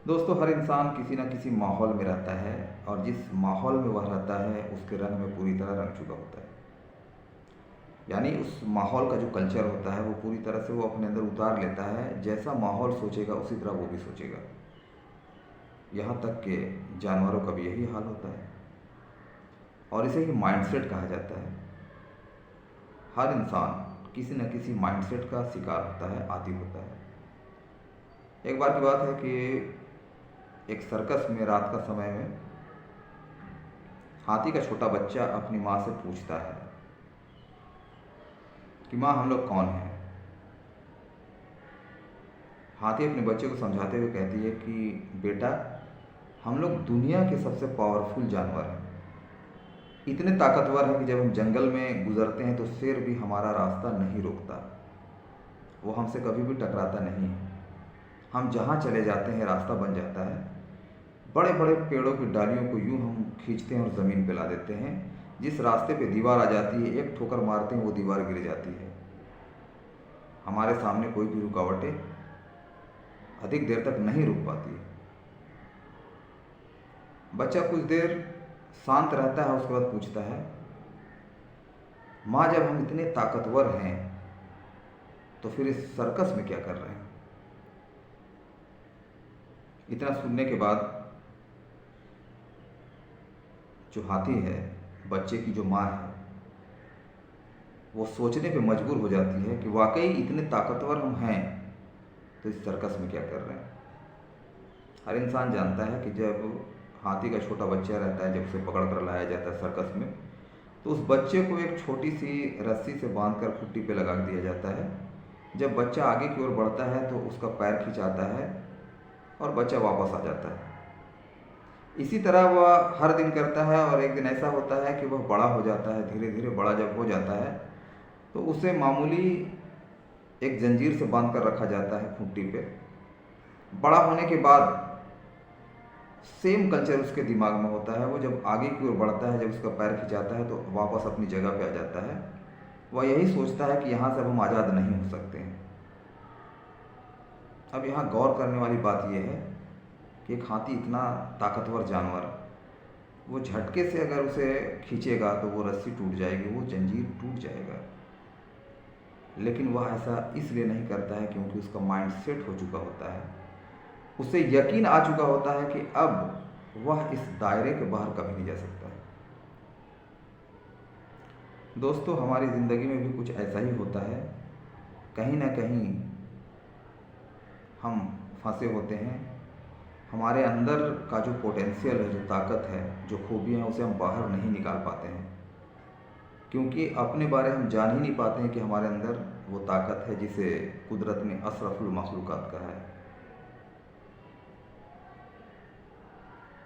दोस्तों, हर इंसान किसी न किसी माहौल में रहता है और जिस माहौल में वह रहता है उसके रंग में पूरी तरह रंग चुका होता है। यानी उस माहौल का जो कल्चर होता है वो पूरी तरह से वो अपने अंदर उतार लेता है। जैसा माहौल सोचेगा उसी तरह वो भी सोचेगा। यहाँ तक कि जानवरों का भी यही हाल होता है और इसे ही माइंडसेट कहा जाता है। हर इंसान किसी न किसी माइंडसेट का शिकार होता है, आदी होता है। एक बार की बात है कि एक सर्कस में रात का समय में हाथी का छोटा बच्चा अपनी माँ से पूछता है कि माँ, हम लोग कौन हैं। हाथी अपने बच्चे को समझाते हुए कहती है कि बेटा, हम लोग दुनिया के सबसे पावरफुल जानवर हैं। इतने ताकतवर हैं कि जब हम जंगल में गुजरते हैं तो शेर भी हमारा रास्ता नहीं रोकता। वो हमसे कभी भी टकराता नहीं है। हम जहाँ चले जाते हैं रास्ता बन जाता है। बड़े बड़े पेड़ों की डालियों को यूं हम खींचते हैं और ज़मीन पे ला देते हैं। जिस रास्ते पे दीवार आ जाती है, एक ठोकर मारते हैं, वो दीवार गिर जाती है। हमारे सामने कोई भी रुकावटें अधिक देर तक नहीं रुक पाती। बच्चा कुछ देर शांत रहता है, उसके बाद पूछता है, माँ, जब हम इतने ताकतवर हैं तो फिर इस सर्कस में क्या कर रहे हैं। इतना सुनने के बाद जो हाथी है, बच्चे की जो माँ है, वो सोचने पे मजबूर हो जाती है कि वाकई इतने ताकतवर हम हैं तो इस सर्कस में क्या कर रहे हैं। हर इंसान जानता है कि जब हाथी का छोटा बच्चा रहता है, जब उसे पकड़ कर लाया जाता है सर्कस में, तो उस बच्चे को एक छोटी सी रस्सी से बांधकर खुट्टी पे लगा दिया जाता है। जब बच्चा आगे की ओर बढ़ता है तो उसका पैर खिंचाता है और बच्चा वापस आ जाता है। इसी तरह वह हर दिन करता है और एक दिन ऐसा होता है कि वह बड़ा हो जाता है। धीरे धीरे बड़ा जब हो जाता है तो उसे मामूली एक जंजीर से बांध कर रखा जाता है खूंटी पे। बड़ा होने के बाद सेम कल्चर उसके दिमाग में होता है। वो जब आगे की ओर बढ़ता है, जब उसका पैर खिंचाता है तो वापस अपनी जगह पे आ जाता है। वह यही सोचता है कि यहाँ से अब हम आज़ाद नहीं हो सकते हैं। अब यहाँ गौर करने वाली बात यह है कि एक हाथी इतना ताकतवर जानवर, वो झटके से अगर उसे खींचेगा तो वो रस्सी टूट जाएगी, वो जंजीर टूट जाएगा। लेकिन वह ऐसा इसलिए नहीं करता है क्योंकि उसका माइंड सेट हो चुका होता है। उसे यकीन आ चुका होता है कि अब वह इस दायरे के बाहर कभी नहीं जा सकता है। दोस्तों, हमारी ज़िंदगी में भी कुछ ऐसा ही होता है। कहीं ना कहीं हम फंसे होते हैं। हमारे अंदर का जो पोटेंशियल है, जो ताकत है, जो खूबियाँ हैं, उसे हम बाहर नहीं निकाल पाते हैं क्योंकि अपने बारे हम जान ही नहीं पाते हैं कि हमारे अंदर वो ताकत है जिसे कुदरत ने अशरफुल मखलूक़ात कहा है।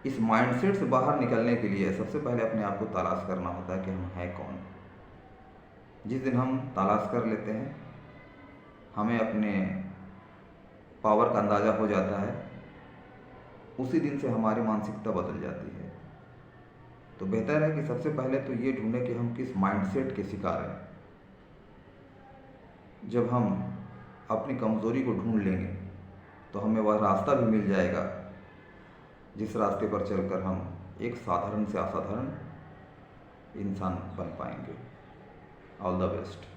इस माइंडसेट से बाहर निकलने के लिए सबसे पहले अपने आप को तलाश करना होता है कि हम हैं कौन। जिस दिन हम तलाश कर लेते हैं, हमें अपने पावर का अंदाज़ा हो जाता है, उसी दिन से हमारी मानसिकता बदल जाती है। तो बेहतर है कि सबसे पहले तो ये ढूंढें कि हम किस माइंडसेट के शिकार हैं। जब हम अपनी कमज़ोरी को ढूंढ लेंगे तो हमें वह रास्ता भी मिल जाएगा जिस रास्ते पर चलकर हम एक साधारण से असाधारण इंसान बन पाएंगे। All the best.